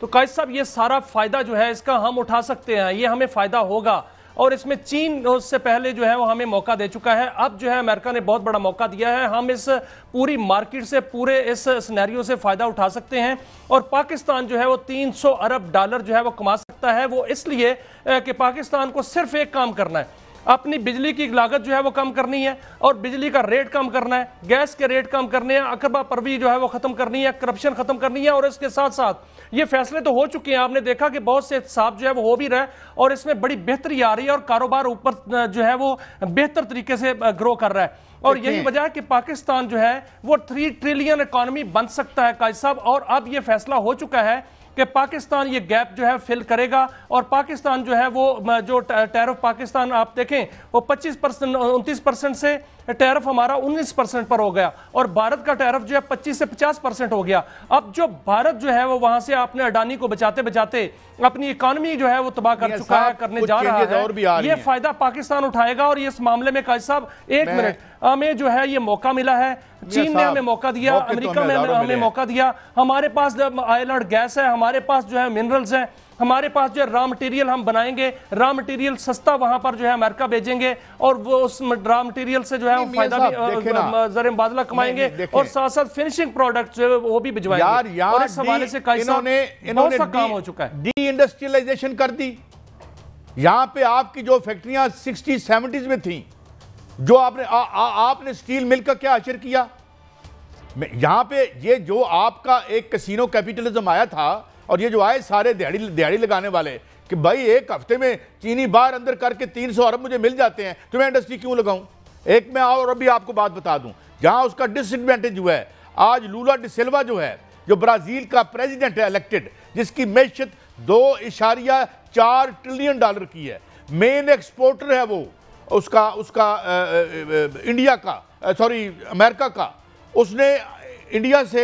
तो कायद साहब ये सारा फायदा जो है इसका हम उठा सकते हैं, ये हमें फायदा होगा। और इसमें चीन उससे पहले जो है वो हमें मौका दे चुका है, अब जो है अमेरिका ने बहुत बड़ा मौका दिया है। हम इस पूरी मार्केट से, पूरे इस सिनेरियो से फायदा उठा सकते हैं। और पाकिस्तान जो है वो 300 अरब डॉलर जो है वो कमा सकता है। वो इसलिए कि पाकिस्तान को सिर्फ एक काम करना है, अपनी बिजली की लागत जो है वो कम करनी है और बिजली का रेट कम करना है, गैस के रेट कम करने हैं, अकबा परवी जो है वो खत्म करनी है, करप्शन खत्म करनी है। और इसके साथ साथ ये फैसले तो हो चुके हैं, आपने देखा कि बहुत से एहतसाब जो है वो हो भी रहा है और इसमें बड़ी बेहतरी आ रही है और कारोबार ऊपर जो है वो बेहतर तरीके से ग्रो कर रहा है। और यही वजह है कि पाकिस्तान जो है वो 3 ट्रिलियन इकॉनमी बन सकता है कायद साहब। और अब ये फैसला हो चुका है कि पाकिस्तान ये गैप जो है फिल करेगा और पाकिस्तान जो है वो जो टैरिफ पाकिस्तान आप देखें वो 25% 29% से टैरिफ हमारा 19% पर हो गया और भारत का टैरिफ जो है 25 से 50% हो गया। अब जो भारत जो है वो वहां से आपने अडानी को बचाते बचाते अपनी इकोनॉमी जो है वो तबाह कर चुका है, करने जा रहा है। ये फायदा पाकिस्तान उठाएगा। और इस मामले में कायद साहब 1 मिनट, हमें जो है ये मौका मिला है, चीन ने हमें मौका दिया, अमेरिका में हमें मौका दिया, हमारे पास ऑयल और गैस है, हमारे पास जो है मिनरल्स हैं, हमारे पास जो है रॉ मटेरियल हम बनाएंगे, रॉ मटेरियल सस्ता वहां पर जो है अमेरिका भेजेंगे और वो उस रॉ मटेरियल से जो है फायदा भी ज़र मुबादला कमाएंगे और साथ साथ फिनिशिंग प्रोडक्ट जो है वो भी भिजवाएंगे। और इस हवाले से इन्होंने काम हो चुका है, डी इंडस्ट्रियलाइजेशन कर दी। यहां पे आपकी जो फैक्ट्रियां 60-70s में थी, जो आपने स्टील मिल का क्या असर किया यहां पे? ये जो आपका एक कैसीनो कैपिटलिज्म आया था और ये जो आए सारे दिहाड़ी लगाने वाले कि भाई एक हफ्ते में चीनी बाहर अंदर करके 300 अरब मुझे मिल जाते हैं, तो मैं इंडस्ट्री क्यों लगाऊं? एक मैं और अभी आपको बात बता दूं जहां उसका डिसएडवांटेज हुआ है। आज लूला डी सिल्वा जो है, जो ब्राजील का प्रेसिडेंट है इलेक्टेड, जिसकी मैशत 2.4 ट्रिलियन डॉलर की है, मेन एक्सपोर्टर है वो उसका इंडिया का, सॉरी अमेरिका का। उसने इंडिया से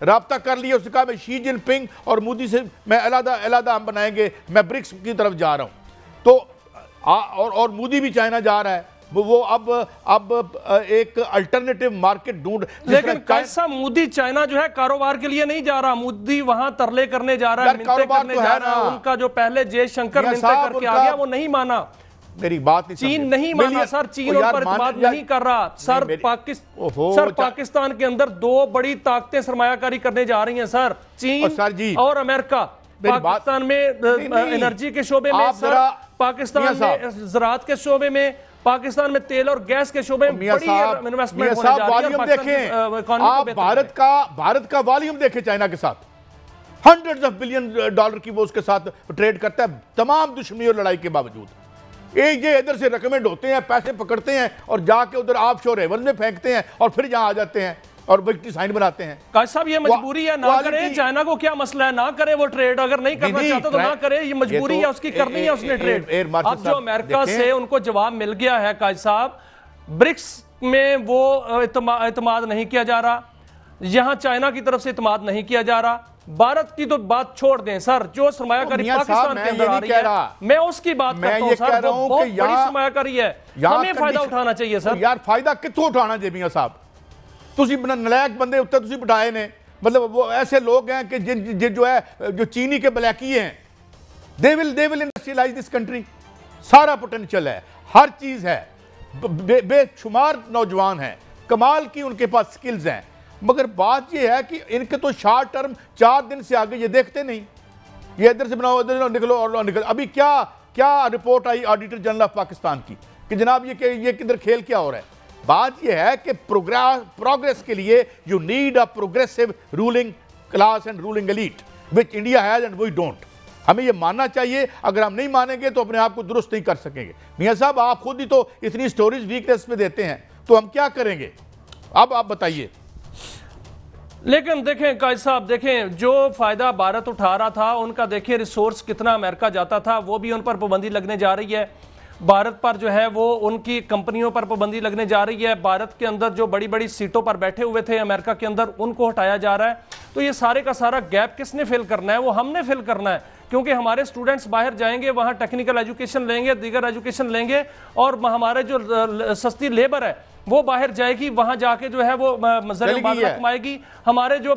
राब्ता कर लिया, उसने कहा मैं शी जिनपिंग और मोदी से मैं अलग हम बनाएंगे, मैं ब्रिक्स की तरफ जा रहा हूं। तो और मोदी भी चाइना जा रहा है, वो अब एक अल्टरनेटिव मार्केट ढूंढ। लेकिन कैसा मोदी चाइना जो है कारोबार के लिए नहीं जा रहा, मोदी वहां तरले करने जा रहा है, मिन्नतें करने जा रहा है। उनका जो पहले जयशंकर मिन्नतें करके आ गया वो नहीं माना, मेरी बात नहीं, चीन नहीं माना सर, चीन उन पर इत्मीनान नहीं कर रहा सर। पाकिस्तान के अंदर 2 बड़ी ताकतें सरमायाकारी करने जा रही हैं सर, चीन और अमेरिका। पाकिस्तान में एनर्जी के शोबे में सर, पाकिस्तान में ज़राअत के शोबे में, पाकिस्तान में तेल और गैस के शोबे में बड़ी इन्वेस्टमेंट होने जा रही है। आप भारत का वॉल्यूम देखें चाइना के साथ, $100 ऑफ बिलियन की वो उसके साथ ट्रेड करता है, तमाम दुश्मनी और लड़ाई के बावजूद। ये इधर से रिकमेंड होते हैं, पैसे पकड़ते हैं और जाके उधर ऑफशोर हेवन में फेंकते हैं और फिर यहां आ जाते हैं और विक्ट्री साइन बनाते हैं। काश साहब ये मजबूरी है, ना करे। चाइना को क्या मसला है, ना करे वो ट्रेड, अगर नहीं करना चाहता तो ना करे, ये मजबूरी है उसकी, करनी है उसने ट्रेड। अब जो अमेरिका से उनको जवाब मिल गया है काज साहब, ब्रिक्स में वो इत्मीनान नहीं किया जा रहा, यहां चाइना की तरफ से इत्मीनान नहीं किया जा रहा। भारत की तो बात छोड़ दें सर, जो सरमायाकारी पाकिस्तान के अंदर आ रही है, मैं उसकी बात करता हूं सर, वो बहुत बड़ी सरमायाकारी है, हमें फायदा उठाना चाहिए सर। यार फायदा कित्थों उठाना चाहिए मियां साहब? तुसी नलायक बंदे उत्ते तुसी बिठाए ने, मतलब वो ऐसे लोग हैं कि जिन जो है जो चीनी के ब्लैकी हैं, they will industrialise this country. सारा पोटेंशियल है, हर चीज है, बेशुमार नौजवान हैं, कमाल की उनके पास स्किल्स हैं, मगर बात यह है कि इनके तो शॉर्ट टर्म 4 दिन से आगे ये देखते नहीं, ये इधर से बनाओ इधर निकलो और निकलो। अभी क्या report I auditor general of Pakistan की कि जनाब ये किधर खेल क्या हो रहा है? बात यह है कि प्रोग्रेस के लिए you need a progressive ruling class and ruling elite which India has and we don't. हमें यह मानना चाहिए, अगर हम नहीं मानेंगे तो अपने आप को दुरुस्त नहीं कर सकेंगे। मियां साहब आप खुद ही तो इतनी स्टोरीज वीकनेस पे देते हैं, तो हम क्या करेंगे? अब आप बताइए। लेकिन देखें कायद साहब, देखें जो फायदा भारत उठा रहा था उनका देखिए रिसोर्स कितना अमेरिका जाता था, वो भी उन पर पाबंदी लगने जा रही है। भारत पर जो है वो उनकी कंपनियों पर पाबंदी लगने जा रही है। भारत के अंदर जो बड़ी बड़ी सीटों पर बैठे हुए थे अमेरिका के अंदर, उनको हटाया जा रहा है। तो ये सारे का सारा गैप किसने फिल करना है? वो हमने फिल करना है, क्योंकि हमारे स्टूडेंट्स बाहर जाएंगे, वहाँ टेक्निकल एजुकेशन लेंगे, दीगर एजुकेशन लेंगे, और हमारे जो सस्ती लेबर है वो बाहर जाएगी, वहां जाके जो है वो मजर मुबादला कमाएगी। हमारे जो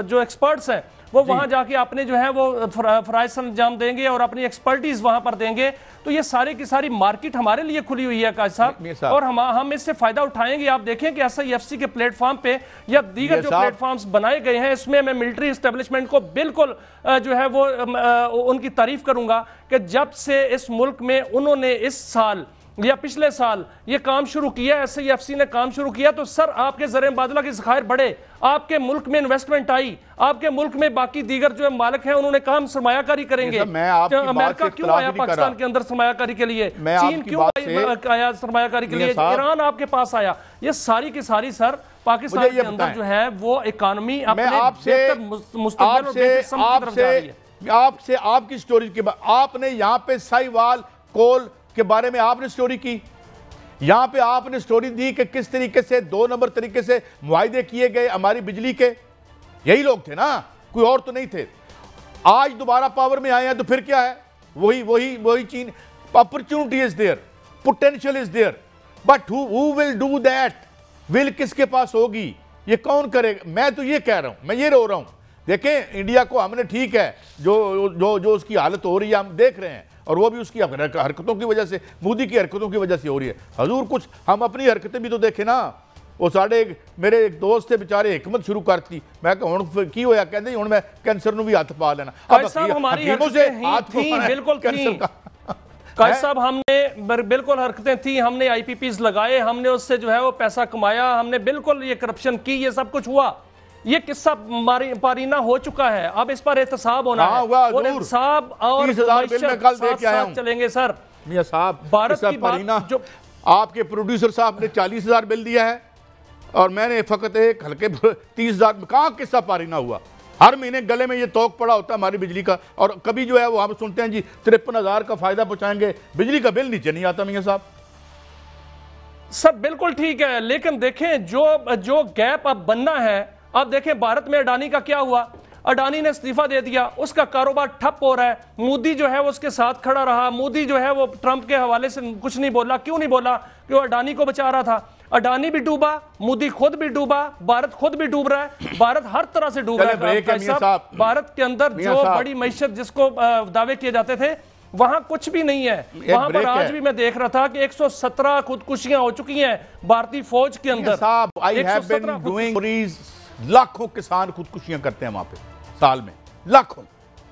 जो एक्सपर्ट्स हैं वो वहां जाके अपने जो है वो फराइज अंजाम देंगे और अपनी एक्सपर्टीज वहां पर देंगे। तो ये सारी की सारी मार्केट हमारे लिए खुली हुई है काजी साहब, और हम इससे फायदा उठाएंगे। आप देखें कि SIFC के प्लेटफॉर्म पे या दीगर जो प्लेटफॉर्म्स बनाए गए हैं, इसमें मैं मिलिट्री एस्टेब्लिशमेंट को बिल्कुल जो है वो उनकी तारीफ करूंगा कि जब से इस मुल्क में उन्होंने इस साल या पिछले साल ये काम शुरू किया, SIFC ने काम शुरू किया, तो सर आपके ज़र मुबादला के ज़खायर बढ़े, आपके मुल्क में इन्वेस्टमेंट आई, आपके मुल्क में बाकी दीगर जो मालिक हैं उन्होंने काम सरमायाकारी करेंगे। अमेरिका क्यों आया पाकिस्तान के अंदर सरमायाकारी के लिए? चीन क्यों आया सरमायाकारी के लिए? ईरान आपके पास आया। ये सारी की सारी सर पाकिस्तान के अंदर जो है वो इकोनॉमी आपसे आपकी स्टोरी के बाद आपने यहाँ पे साहिवाल कोल के बारे में आपने स्टोरी की, यहां पे आपने स्टोरी दी कि किस तरीके से 2 नंबर तरीके से मुआहदे किए गए हमारी बिजली के। यही लोग थे ना, कोई और तो नहीं थे। आज दोबारा पावर में आए हैं तो फिर क्या है? वही चीन। Opportunity is there, potential is there, but who will do that? Will किसके पास होगी? ये कौन करेगा? मैं तो ये कह रहा हूं, मैं ये रो रहा हूं। देखें इंडिया को हमने, ठीक है, जो उसकी हालत हो रही है हम देख रहे हैं, और वो भी उसकी हरकतों की वजह से, मोदी की हरकतों की वजह से हो रही है। हजूर कुछ हम अपनी हरकतें भी तो देखें ना। वो मेरे एक दोस्त थे बेचारे हिकमत शुरू करती, मैं हुण की होया, कहते हुण मैं कैंसर भी हथ पा लेना। काजी साहब हमने बिल्कुल हरकतें थी, हमने IPPs लगाए, हमने उससे जो है वो पैसा कमाया, हमने बिल्कुल ये करप्शन की, ये सब कुछ हुआ। ये किस्सा पारीना हो चुका है, अब इस पर एहतसाब होना है, और एहतसाब और साथ चलेंगे सर। मियां साहब, भारत की पारीना जो आपके प्रोड्यूसर साहब ने 40,000 बिल दिया है और मैंने फकत एक हल्के 30,000। कहाँ किस्सा पारीना हुआ? हर महीने गले में ये तोक पड़ा होता है हमारी बिजली का, और कभी जो है वो हम सुनते हैं जी 53,000 का फायदा पहुंचाएंगे, बिजली का बिल नीचे नहीं आता। मियां साहब सब बिल्कुल ठीक है, लेकिन देखें जो गैप अब बनना है। अब देखें भारत में अडानी का क्या हुआ? अडानी ने इस्तीफा दे दिया, उसका कारोबार ठप हो रहा है। मोदी जो है वो उसके साथ खड़ा रहा, मोदी जो है वो ट्रंप के हवाले से कुछ नहीं बोला। क्यों नहीं बोला? कि वो अडानी को बचा रहा था। अडानी भी डूबा, मोदी खुद भी डूबा, भारत खुद भी डूब रहा है, भारत हर तरह से डूब रहा है। भारत के अंदर जो बड़ी मैशत जिसको दावे किए जाते थे वहां कुछ भी नहीं है। वहां पर आज भी मैं देख रहा था कि 117 खुदकुशियां हो चुकी हैं भारतीय फौज के अंदर। लाखों किसान खुदकुशियां करते हैं वहां पे साल में, लाखों।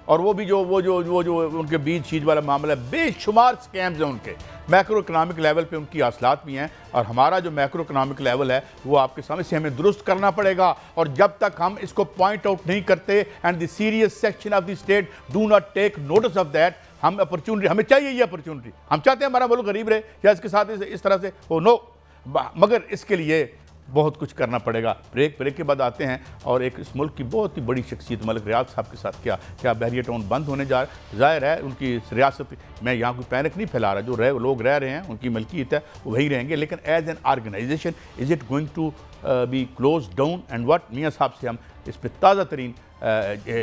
और वो भी जो उनके बीच चीज वाला मामला है, बेशुमार स्कैम्स हैं उनके। मैक्रो इकोनॉमिक लेवल पे उनकी हासिलात भी हैं, और हमारा जो मैक्रो इकोनॉमिक लेवल है वो आपके सामने से हमें दुरुस्त करना पड़ेगा। और जब तक हम इसको पॉइंट आउट नहीं करते, and the serious section of the state do not take notice of that, हम अपॉर्चुनिटी, हमें चाहिए ये अपॉर्चुनिटी। हम चाहते हैं हमारा मुल्क गरीब रहे या इसके साथ इस तरह से हो, नो, मगर इसके लिए बहुत कुछ करना पड़ेगा। ब्रेक के बाद आते हैं और एक इस मुल्क की बहुत ही बड़ी शख्सियत मलिक रियाज साहब के साथ क्या बहरिया टाउन बंद होने जा रहा है। ज़ाहिर है उनकी रियासत, मैं यहाँ कोई पैनिक नहीं फैला रहा, जो लोग रह रहे हैं उनकी मलकियत है वो वही रहेंगे, लेकिन as an organization is it going to be close down and what? मियाँ साहब से हम इस पर ताज़ा तरीन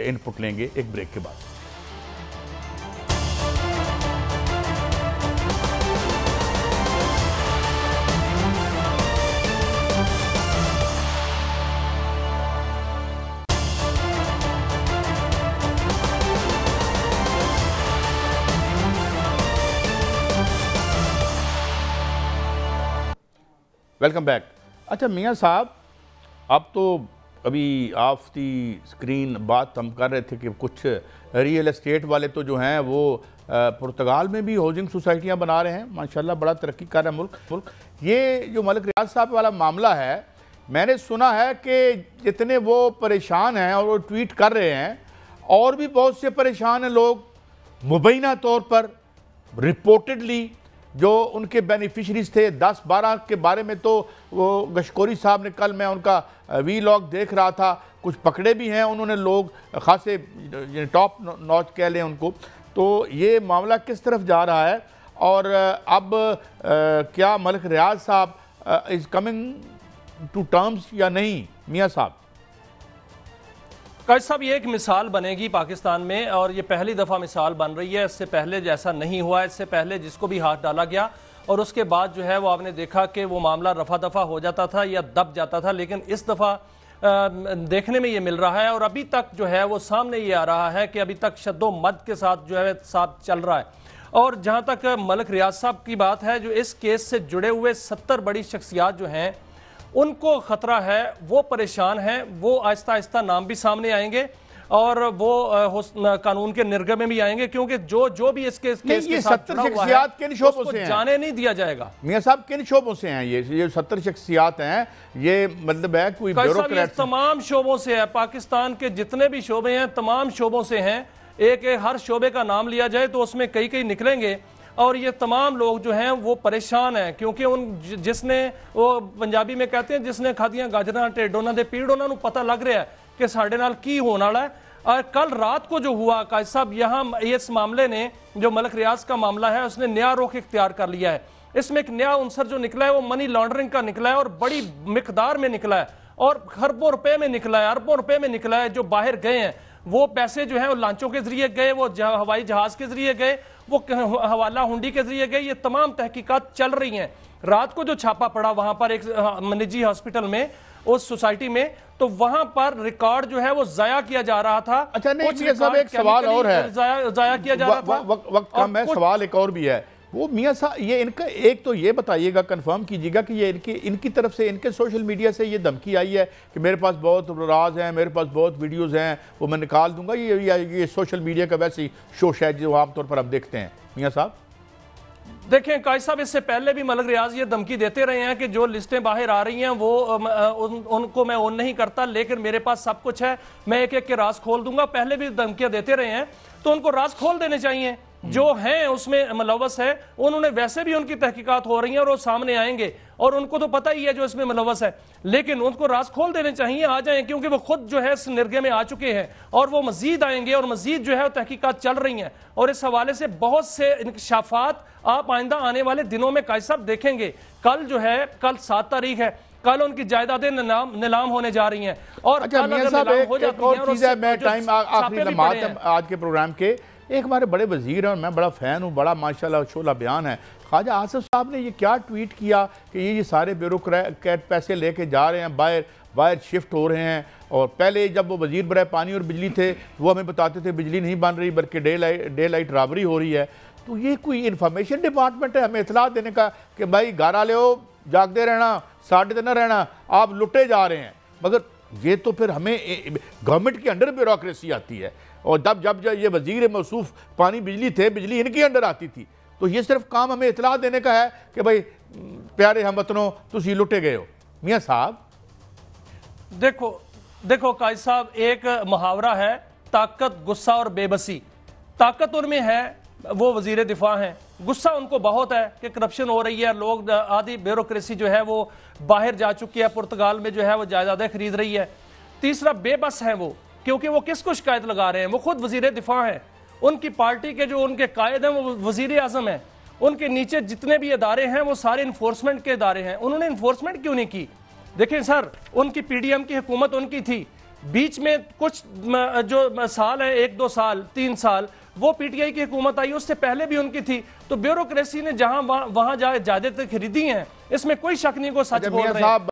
इनपुट लेंगे एक ब्रेक के बाद। Welcome back. अच्छा मियाँ साहब, अब तो अभी ऑफ दी स्क्रीन बात हम कर रहे थे कि कुछ रियल एस्टेट वाले तो जो हैं वो पुर्तगाल में भी हाउसिंग सोसाइटियाँ बना रहे हैं, माशाल्लाह बड़ा तरक्की कर रहा है मुल्क। ये जो मलिक रियाज साहब वाला मामला है, मैंने सुना है कि जितने वो परेशान हैं और वो ट्वीट कर रहे हैं, और भी बहुत से परेशान हैं लोग। मुबैना तौर पर रिपोर्टेडली जो उनके बेनिफिशरीज थे 10-12 के बारे में तो वो गशकोरी साहब ने, कल मैं उनका वीलॉग देख रहा था, कुछ पकड़े भी हैं उन्होंने लोग, खासे टॉप नॉच कह लें उनको। तो ये मामला किस तरफ जा रहा है, और अब क्या मलिक रियाज साहब इज़ कमिंग टू टर्म्स या नहीं? मियाँ साहब काजी साहब, ये एक मिसाल बनेगी पाकिस्तान में, और ये पहली दफ़ा मिसाल बन रही है। इससे पहले जैसा नहीं हुआ, इससे पहले जिसको भी हाथ डाला गया और उसके बाद जो है वो आपने देखा कि वो मामला रफा दफा हो जाता था या दब जाता था। लेकिन इस दफ़ा देखने में ये मिल रहा है और अभी तक जो है वो सामने ये आ रहा है कि अभी तक शद्दो-मद के साथ जो है साथ चल रहा है। और जहां तक मलिक रियाज साहब की बात है, जो इस केस से जुड़े हुए 70 बड़ी शख्सियात जो हैं उनको खतरा है, वो परेशान हैं, वो आहिस्ता आहिस्ता नाम भी सामने आएंगे और वो कानून के निर्गमे में भी आएंगे, क्योंकि जो भी इस केस के साथ जुड़ा हुआ है किन शोबों से हैं? जाने नहीं दिया जाएगा। मियां साहब किन शोबों से हैं ये 70 शख्सियात हैं? ये मतलब है कोई ब्यूरोक्रेट? तमाम शोबों से है, पाकिस्तान के जितने भी शोबे हैं तमाम शोबों से हैं। एक हर शोबे का नाम लिया जाए तो उसमें कई कई निकलेंगे और ये तमाम लोग जो हैं वो परेशान हैं, क्योंकि जिसने वो पंजाबी में कहते हैं जिसने खादियां गाजरां ढिड उन्हां दे पीड़, उन्हां नूं पता लग रहा है कि साडे नाल की होने वाला है। और कल रात को जो हुआ कायद साहब, यहाँ इस मामले ने जो मलिक रियाज का मामला है उसने नया रुख इख्तियार कर लिया है। इसमें एक नया अंसर जो निकला है वो मनी लॉन्ड्रिंग का निकला है और बड़ी मिकदार में निकला है और खरबों रुपए में निकला है, अरबों रुपए में निकला है। जो बाहर गए हैं वो पैसे जो है वो लांचों के जरिए गए, वो हवाई जहाज के जरिए गए, वो हवाला हुंडी के जरिए गए। ये तमाम तहकीकात चल रही हैं। रात को जो छापा पड़ा वहां पर एक निजी हॉस्पिटल में, उस सोसाइटी में, तो वहां पर रिकॉर्ड जो है वो जाया किया जा रहा था। अच्छा नहीं, ये सब एक सवाल और है, जाया किया जा रहा था। वक्त कम है, सवाल एक और भी है। वो मियां साहब ये इनका एक तो ये बताइएगा, कंफर्म कीजिएगा कि ये इनकी तरफ से, इनके सोशल मीडिया से ये धमकी आई है कि मेरे पास बहुत राज हैं, मेरे पास बहुत वीडियोस हैं, वो मैं निकाल दूंगा। ये सोशल मीडिया का वैसे ही शोश है जो आमतौर पर हम देखते हैं। मियां साहब देखें कायद साहब, इससे पहले भी मलिक रियाज ये धमकी देते रहे हैं कि जो लिस्टें बाहर आ रही हैं वो उनको मैं ऑन नहीं करता, लेकिन मेरे पास सब कुछ है, मैं एक एक के राज खोल दूंगा। पहले भी धमकियां देते रहे हैं, तो उनको राज खोल देने चाहिए। जो हैं उसमें मुलव्वस है, उन्होंने वैसे भी उनकी तहकीकात हो रही हैं और वो सामने आएंगे और उनको तो पता ही है जो इसमें मुलव्वस है, लेकिन उनको राज खोल देने चाहिए, आ जाएं, क्योंकि वो खुद जो है इस निर्गे में आ चुके हैं और वो मजीद आएंगे और मजीद जो है तहकीकात चल रही हैं। और इस हवाले से बहुत से इंकशाफात आप आइंदा आने वाले दिनों में कायद साहब देखेंगे। कल जो है, कल 7 तारीख है, कल उनकी जायदादें नीलाम होने जा रही हैं। और अच्छा मियां साहब एक और चीज है, मैं टाइम आखिरी लम्हात आज के प्रोग्राम के, एक हमारे बड़े वजीर हैं और मैं बड़ा फ़ैन हूँ, बड़ा माशाल्लाह शोला बयान है, ख्वाजा आसिफ साहब ने ये क्या ट्वीट किया कि ये सारे ब्यूरोक्रेट पैसे लेके जा रहे हैं, बाहर शिफ्ट हो रहे हैं। और पहले जब वो वजीर बराए पानी और बिजली थे वो हमें बताते थे बिजली नहीं बन रही बल्कि डे लाइट रॉबरी हो रही है। तो ये कोई इंफॉर्मेशन डिपार्टमेंट है हमें इतला देने का कि भाई घर आ लो, जागते रहना, साढ़े दिन रहना, आप लुटे जा रहे हैं। मगर ये तो फिर हमें गवर्नमेंट के अंडर ब्यूरोक्रेसी आती है, और जब ये वजीर मौसूफ पानी बिजली थे, बिजली इनके अंडर आती थी। तो ये सिर्फ काम हमें इतला देने का है कि भाई प्यारे हमवतनों तुसी लुटे गए हो। मियां साहब देखो कायद साहब, एक मुहावरा है, ताकत गुस्सा और बेबसी। ताकत उनमें है, वो वजीर दिफा हैं, गुस्सा उनको बहुत है कि करप्शन हो रही है, लोग आधी ब्यूरोक्रेसी जो है वो बाहर जा चुकी है, पुर्तगाल में जो है वो जायदादें खरीद रही है। तीसरा बेबस है वो, क्योंकि वो किसको शिकायत लगा रहे हैं, वो खुद वजीर दिफा हैं, उनकी पार्टी के जो उनके कायद हैं वो वजीर आजम हैं, उनके नीचे जितने भी इदारे हैं वो सारे इन्फोर्समेंट के इदारे हैं। उन्होंने इन्फोर्समेंट क्यों नहीं की? देखें सर, उनकी पीडीएम की हुकूमत उनकी थी, बीच में कुछ जो साल है, 1-2 साल 3 साल, वो पीटीआई की हुकूमत आई, उससे पहले भी उनकी थी। तो ब्यूरोक्रेसी ने जहां वहां जायदादें खरीदी हैं, इसमें कोई शक नहीं को सच बोल रहे हैं।